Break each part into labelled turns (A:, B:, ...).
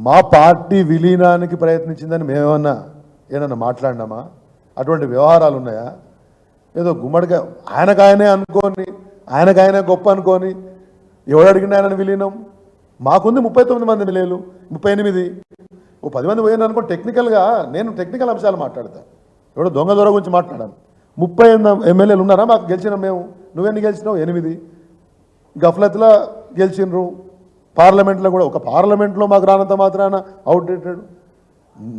A: మా పార్టీ విలీనానికి ప్రయత్నించిందని మేమేమన్నా ఏమన్నా మాట్లాడినామా? అటువంటి వ్యవహారాలు ఉన్నాయా? ఏదో గుమ్మడిగా ఆయనకాయనే అనుకోని ఆయనకాయనే గొప్ప అనుకోని ఎవడు అడిగిన ఆయనను విలీనం? మాకుంది 39 మంది లేలు 38 ఓ 10 మంది పోయిన అనుకో. టెక్నికల్గా నేను టెక్నికల్ అంశాలు మాట్లాడతా, ఎవడో దొంగ దొర గురించి మాట్లాడాను. 38 ఎమ్మెల్యేలు ఉన్నారా మాకు? గెలిచినాం మేము. నువ్వెన్ని గెలిచినావు? 8. గఫ్లత్లో గెలిచినరు. పార్లమెంట్లో కూడా ఒక పార్లమెంట్లో మాకు రానంత మాత్రాన అవుట్డేటెడ్.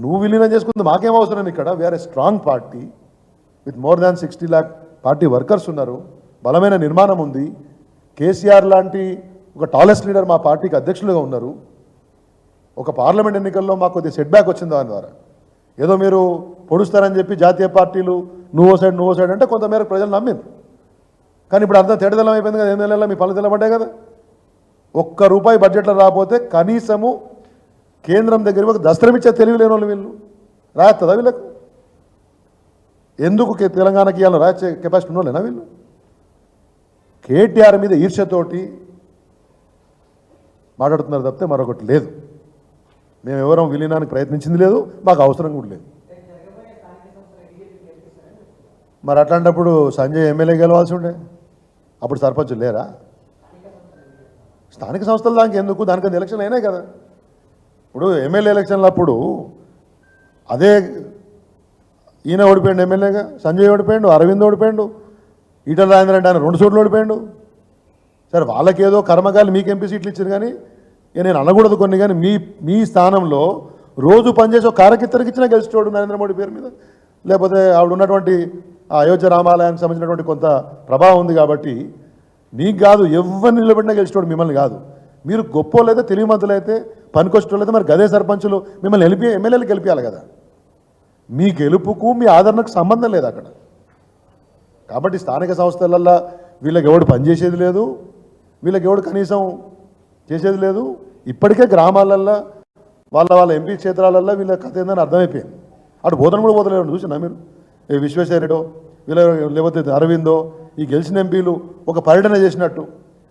A: నువ్వు విలీనం చేసుకుంది మాకేం అవసరం? ఇక్కడ we're a strong party with more than 60 lakh party workers ఉన్నారు, బలమైన నిర్మాణం ఉంది. కేసీఆర్ లాంటి ఒక టాలెస్ట్ లీడర్ మా పార్టీకి అధ్యక్షులుగా ఉన్నారు. ఒక పార్లమెంట్ ఎన్నికల్లో మాకు కొద్దిగా సెట్ బ్యాక్ వచ్చింది దాని ద్వారా. ఏదో మీరు పొడుస్తారని చెప్పి జాతీయ పార్టీలు నువ్వో సైడ్ అంటే కొంతమేరకు ప్రజలు నమ్మింది. కానీ ఇప్పుడు అంతా తేడదలం అయిపోయింది కదా. 8 నెలల్లో మీ పనులు తెలబడ్డాయి కదా. ₹1 బడ్జెట్లో రాకపోతే కనీసము కేంద్రం దగ్గర ఒక దస్త్రం ఇచ్చే తెలివి లేని వాళ్ళు వీళ్ళు. రాయత్తదా వీళ్ళకు? ఎందుకు తెలంగాణకి ఇవ్వాలి రాయచ్చే కెపాసిటీ ఉన్నోళ్ళేనా వీళ్ళు? కేటీఆర్ మీద ఈర్ష్యతోటి మాట్లాడుతున్నారు తప్పితే మరొకటి లేదు. మేము ఎవరూ విలీనానికి ప్రయత్నించింది లేదు, మాకు అవసరం కూడా లేదు. మరి అట్లాంటప్పుడు సంజయ్ ఎమ్మెల్యే గెలవాల్సి ఉండే, అప్పుడు సర్పంచులు లేరా? స్థానిక సంస్థల దానికి ఎందుకు? దానికన్నా ఎలక్షన్లు అయినాయి కదా. ఇప్పుడు ఎమ్మెల్యే ఎలక్షన్లు అప్పుడు అదే ఈయన ఓడిపోయాడు ఎమ్మెల్యేగా, సంజయ్ ఓడిపోయాడు, అరవింద్ ఓడిపోయాడు, ఈటల రాజేంద్ర అంటే ఆయన 2 చోట్ల ఓడిపోయాడు. సరే వాళ్ళకేదో కర్మకాలు మీకు ఎంపీ సీట్లు ఇచ్చారు, కానీ నేను అనకూడదు కొన్ని. కానీ మీ స్థానంలో రోజు పనిచేసి ఒక కార్యకర్తకి ఇచ్చినా గెలిచేవాడు నరేంద్ర మోడీ పేరు మీద. లేకపోతే ఆవిడ ఉన్నటువంటి అయోధ్య రామాలయానికి సంబంధించినటువంటి కొంత ప్రభావం ఉంది కాబట్టి నీకు కాదు, ఎవరిని నిలబడినా గెలిచేవాడు మిమ్మల్ని కాదు. మీరు గొప్పోళ్ళైతే తెలివిమంతులైతే పనికొచ్చేటోళ్ళైతే మరి గదే సర్పంచులు మిమ్మల్ని ఎమ్మెల్యేలు గెలిపించాలి కదా. మీ గెలుపుకు మీ ఆదరణకు సంబంధం లేదు అక్కడ. కాబట్టి స్థానిక సంస్థలల్లో వీళ్ళకి ఎవడు పనిచేసేది లేదు, వీళ్ళకి ఎవడు కనీసం చేసేది లేదు. ఇప్పటికే గ్రామాలల్లో వాళ్ళ ఎంపీ క్షేత్రాలల్లో వీళ్ళ కథ ఏందని అర్థమైపోయింది. అటు బోధన కూడా పోతలేరు చూసినా మీరు. విశ్వేశ్వరరెడ్డో వీళ్ళ లేకపోతే అరవిందో ఈ గెలిచిన ఎంపీలు ఒక పర్యటన చేసినట్టు,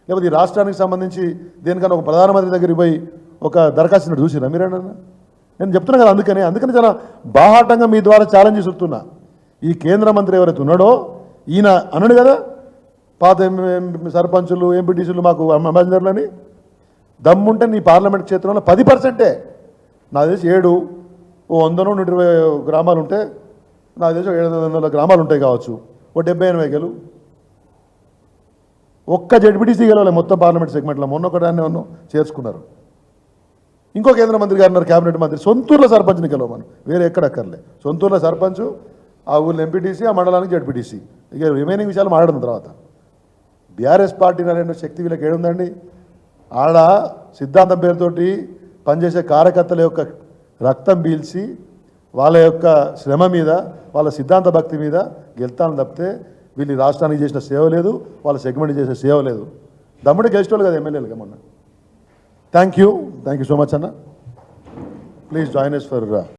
A: లేకపోతే ఈ రాష్ట్రానికి సంబంధించి దేనికన్నా ఒక ప్రధానమంత్రి దగ్గరికి పోయి ఒక దరఖాస్తు చూసినా మీరేనా? నేను చెప్తున్నా కదా. అందుకని చాలా బాహాటంగా మీ ద్వారా ఛాలెంజ్ చేస్తున్నా. ఈ కేంద్ర మంత్రి ఎవరైతే ఉన్నాడో ఈయన అన్నాడు కదా, పాత సర్పంచులు ఎంపీటీసీలు మాకు అంబాసిడర్లని. దమ్ముంటే నీ పార్లమెంట్ క్షేత్రంలో 10%, నాకు తెలిసి 7 100-120 గ్రామాలు ఉంటే, నాకు తెలిసి 700 గ్రామాలు ఉంటాయి కావచ్చు. 70-80 గెలు. ఒక్క జడ్పీటీసీ గెలవాలి మొత్తం పార్లమెంట్ సెగ్మెంట్లో. మొన్న ఒకదాన్ని చేర్చుకున్నారు. ఇంకో కేంద్ర మంత్రి గారు ఉన్నారు, క్యాబినెట్ మంత్రి, సొంతూరులో సర్పంచ్ని గెలవమని, వేరే ఎక్కడక్కర్లే. సొంతూరులో సర్పంచ్, ఆ ఊళ్ళో ఎంపీటీసీ, ఆ మండలానికి జడ్పీటీసీ. ఇక రిమైనింగ్ విషయాలు మాట్లాడిన తర్వాత బీఆర్ఎస్ పార్టీ నరేంద్ర శక్తి వీళ్ళకి ఏడుందండి? ఆడ సిద్ధాంతం పేరుతోటి పనిచేసే కార్యకర్తల యొక్క రక్తం పీల్చి వాళ్ళ యొక్క శ్రమ మీద వాళ్ళ సిద్ధాంత భక్తి మీద గెలుతాను తప్పితే వీళ్ళు రాష్ట్రానికి చేసిన సేవ లేదు, వాళ్ళ సెగ్మెంట్ చేసే సేవ లేదు. దమ్ముడే గెలిచేవాళ్ళు కదా ఎమ్మెల్యేలుగా మొన్న. థ్యాంక్ యూ సో మచ్ అన్న. Please join us for